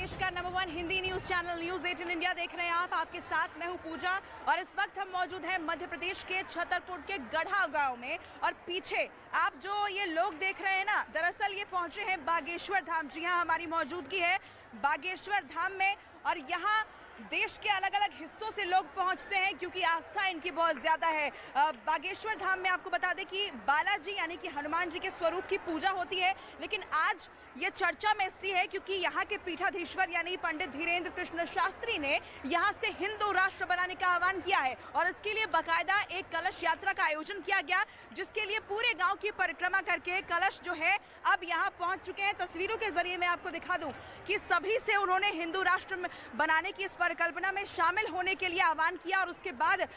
देश का number 1 Hindi news channel news 18 India देख रहे हैं आप। आपके साथ मैं हूं पूजा और इस वक्त हम मौजूद हैं मध्य प्रदेश के छतरपुर के गढ़ा गांव में। और पीछे आप जो ये लोग देख रहे हैं ना, दरअसल ये पहुंचे हैं बागेश्वर धाम। जी हां, हमारी मौजूदगी है बागेश्वर धाम में और यहाँ देश के अलग अलग हिस्सों से लोग पहुंचते हैं क्योंकि आस्था इनकी बहुत ज्यादा है। बागेश्वर धाम में आपको बता दें कि बालाजी यानी कि हनुमान जी के स्वरूप की पूजा होती है, लेकिन आज ये चर्चा में इसलिए है क्योंकि यहाँ के पीठाधीश्वर यानी पंडित धीरेन्द्र कृष्ण शास्त्री ने यहाँ से हिंदू राष्ट्र बनाने का आह्वान किया है और इसके लिए बाकायदा एक कलश यात्रा का आयोजन किया गया, जिसके लिए पूरे गाँव की परिक्रमा करके कलश जो है अब यहाँ पहुंच चुके हैं। तस्वीरों के जरिए मैं आपको दिखा दूं कि सभी से उन्होंने हिंदू राष्ट्र बनाने की इस परिकल्पना में शामिल होने के लिए आह्वान किया और उसके बाद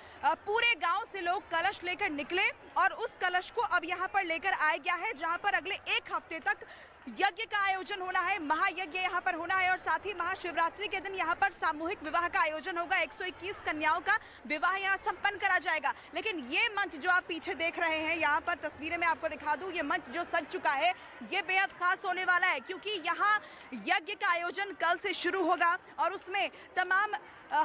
पूरे गांव से लोग कलश लेकर निकले और उस कलश को अब यहां पर लेकर आया गया है, जहां पर अगले एक हफ्ते तक यज्ञ का आयोजन होना है, महायज्ञ यहां पर होना है और साथ ही महाशिवरात्रि के दिन यहां पर सामूहिक विवाह का आयोजन होगा। 121 कन्याओं का विवाह यहां संपन्न करा जाएगा। लेकिन ये मंच जो आप पीछे देख रहे हैं, यहां पर तस्वीरें मैं आपको दिखा दूं, ये मंच जो सज चुका है ये बेहद खास होने वाला है क्योंकि यहाँ यज्ञ का आयोजन कल से शुरू होगा और उसमें तमाम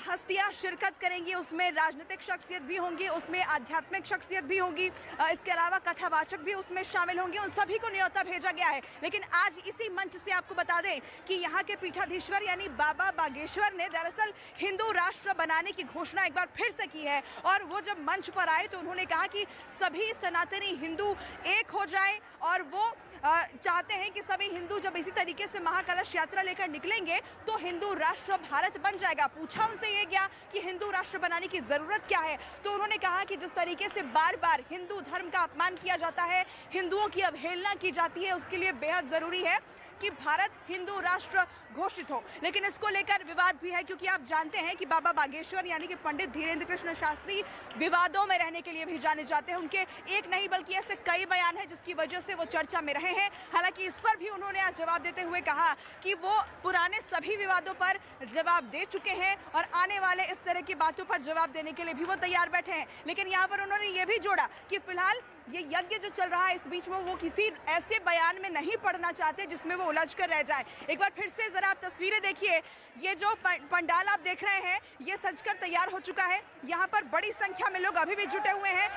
हस्तियां शिरकत करेंगी। उसमें राजनीतिक शख्सियत भी होंगी, उसमें आध्यात्मिक शख्सियत भी होंगी, इसके अलावा कथावाचक भी उसमें शामिल होंगे। उन सभी को न्योता भेजा गया है। लेकिन आज इसी मंच से आपको बता दें कि यहाँ के पीठाधीश्वर यानी बाबा बागेश्वर ने दरअसल हिंदू राष्ट्र बनाने की घोषणा एक बार फिर से की है और वो जब मंच पर आए तो उन्होंने कहा कि सभी सनातनी हिंदू एक हो जाएं और वो चाहते हैं कि सभी हिंदू जब इसी तरीके से महाकलश यात्रा लेकर निकलेंगे तो हिंदू राष्ट्र भारत बन जाएगा। पूछा उनसे ये गया कि हिंदू राष्ट्र बनाने की जरूरत क्या है, तो उन्होंने कहा कि जिस तरीके से बार बार हिंदू धर्म का अपमान किया जाता है, हिंदुओं की अवहेलना की जाती है, उसके लिए बेहद जरूरी है कि भारत हिंदू राष्ट्र घोषित हो। लेकिन इसको लेकर विवाद भी है क्योंकि आप जानते हैं कि बाबा बागेश्वर यानी कि पंडित धीरेन्द्र कृष्ण शास्त्री विवादों में रहने के लिए भी जाने जाते हैं। उनके एक नहीं बल्कि ऐसे कई बयान हैं जिसकी वजह से वो चर्चा में रहे हैं। हालांकि इस पर भी उन्होंने आज जवाब देते हुए कहा कि वो पुराने सभी विवादों पर जवाब दे चुके हैं और आने वाले इस तरह की बातों पर जवाब देने के लिए भी वो तैयार बैठे हैं। लेकिन यहाँ पर उन्होंने ये भी जोड़ा कि फिलहाल ये यज्ञ जो चल रहा है इस बीच में वो किसी ऐसे बयान में नहीं पढ़ना चाहते जिसमें वो उलझ कर रह जाए। एक बार फिर से जरा आप तस्वीरें देखिए, ये जो पंडाल आप देख रहे हैं ये सजकर तैयार हो चुका है। यहाँ पर बड़ी संख्या में लोग अभी भी जुटे हुए हैं,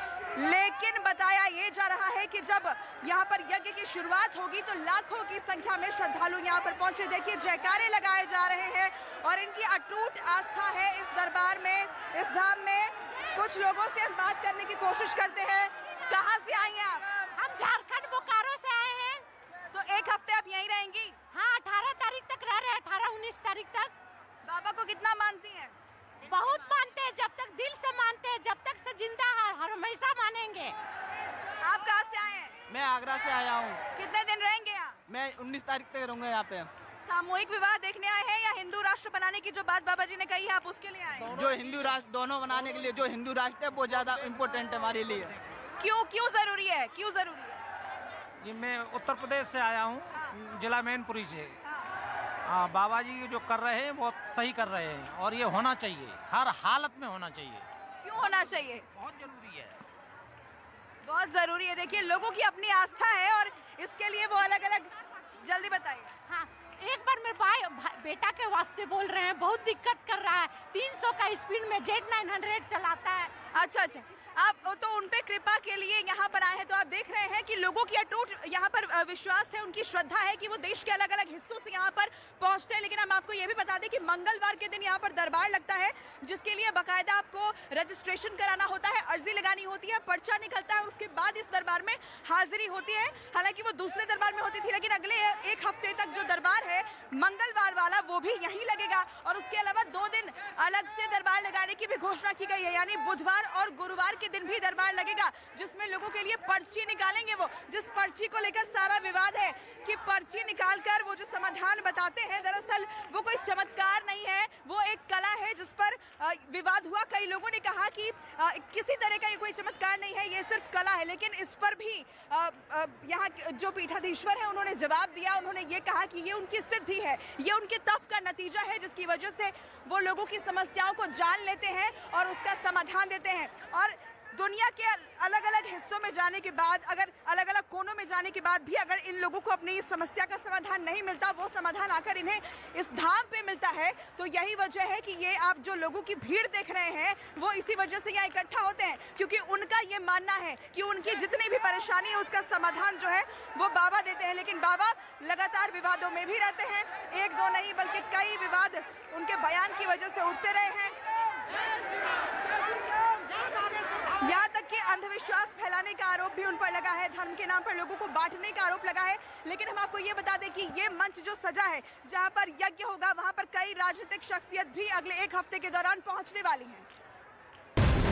लेकिन बताया ये जा रहा है कि जब यहाँ पर यज्ञ की शुरुआत होगी तो लाखों की संख्या में श्रद्धालु यहाँ पर पहुंचे। देखिए जयकारे लगाए जा रहे हैं और इनकी अटूट आस्था है इस दरबार में, इस धाम में। कुछ लोगों से हम बात करने की कोशिश करते हैं। कहाँ से आई हैं आप? हम झारखंड बोकारो से आए हैं। तो एक हफ्ते आप यहीं रहेंगी? हाँ, 18 तारीख तक रह रहे हैं, 18-19 तारीख तक। बाबा को कितना मानती हैं? बहुत मानते हैं, जब तक दिल से मानते हैं, जब तक से जिंदा हर हमेशा मानेंगे। आप कहाँ से आए हैं? मैं आगरा से आया हूँ। कितने दिन रहेंगे यहाँ? मैं 19 तारीख तक रहूँगा यहाँ पे। सामूहिक विवाह देखने आए हैं या हिंदू राष्ट्र बनाने की जो बात बाबा जी ने कही है आप उसके लिए आए हैं? जो हिंदू राष्ट्र दोनों बनाने के लिए जो हिंदू राष्ट्र है वो ज्यादा इम्पोर्टेंट है हमारे लिए। क्यों जरूरी है? क्यों जरूरी है? जी मैं उत्तर प्रदेश से आया हूँ, हाँ। जिला मैनपुरी से। हाँ। हाँ, बाबा जी जो कर रहे हैं बहुत सही कर रहे हैं और ये होना चाहिए, हर हालत में होना चाहिए। क्यों होना चाहिए? बहुत जरूरी है। बहुत जरूरी है। देखिए लोगों की अपनी आस्था है और इसके लिए वो अलग अलग। जल्दी बताइए। हाँ, एक बार मेरे भाई बेटा के वास्ते बोल रहे हैं, बहुत दिक्कत कर रहा है, 300 का स्पीड में Z900 चलाता है। अच्छा, आप तो उन पे कृपा के लिए यहाँ पर आए हैं। तो आप देख रहे हैं कि लोगों की अटूट यहाँ पर विश्वास है, उनकी श्रद्धा है कि वो देश के अलग अलग हिस्सों से यहाँ पर पहुँचते हैं। लेकिन हम आपको ये भी बता दें कि मंगलवार के दिन यहाँ पर दरबार लगता है, जिसके लिए बाकायदा आपको रजिस्ट्रेशन कराना होता है, अर्जी लगानी होती है, पर्चा निकलता है, उसके बाद इस दरबार में हाजिरी होती है। हालांकि वो दूसरे दरबार में होती थी, लेकिन अगले एक हफ्ते तक जो दरबार है मंगलवार वाला वो भी यहीं लगेगा और उसके अलावा 2 दिन अलग से दरबार लगाने की भी घोषणा की गई है, यानी बुधवार और गुरुवार के दिन भी दरबार लगेगा, जिसमें लोगों के लिए पर्ची निकालेंगे। वो जिस पर्ची को लेकर सारा विवाद है कि पर्ची निकालकर वो जो समाधान बताते हैं, दरअसल वो कोई चमत्कार नहीं है, वो एक कला है जिस पर विवाद हुआ। कई लोगों ने कहा कि किसी तरह का ये कोई चमत्कार नहीं है, ये सिर्फ कला है। लेकिन इस पर भी यहाँ जो पीठाधीश्वर है उन्होंने जवाब दिया। उन्होंने ये कहा कि ये उनकी सिद्धि है, ये उनके तप का नतीजा है, जिसकी वजह से वो लोगों की समस्याओं को जान लेते हैं और उसका समाधान देते हैं। और दुनिया के अलग अलग हिस्सों में जाने के बाद, अगर अलग अलग कोनों में जाने के बाद भी अगर इन लोगों को अपनी इस समस्या का समाधान नहीं मिलता, वो समाधान आकर इन्हें इस धाम पे मिलता है, तो यही वजह है कि ये आप जो लोगों की भीड़ देख रहे हैं वो इसी वजह से यहाँ इकट्ठा होते हैं, क्योंकि उनका ये मानना है कि उनकी जितनी भी परेशानी है उसका समाधान जो है वो बाबा देते हैं। लेकिन बाबा लगातार विवादों में भी रहते हैं, एक दो नहीं बल्कि कई विवाद उनके बयान की वजह से उठते रहे हैं। यहाँ तक कि अंधविश्वास फैलाने का आरोप भी उन पर लगा है, धर्म के नाम पर लोगों को बांटने का आरोप लगा है। लेकिन हम आपको ये बता दें कि ये मंच जो सजा है, जहाँ पर यज्ञ होगा, वहाँ पर कई राजनीतिक शख्सियत भी अगले एक हफ्ते के दौरान पहुंचने वाली हैं।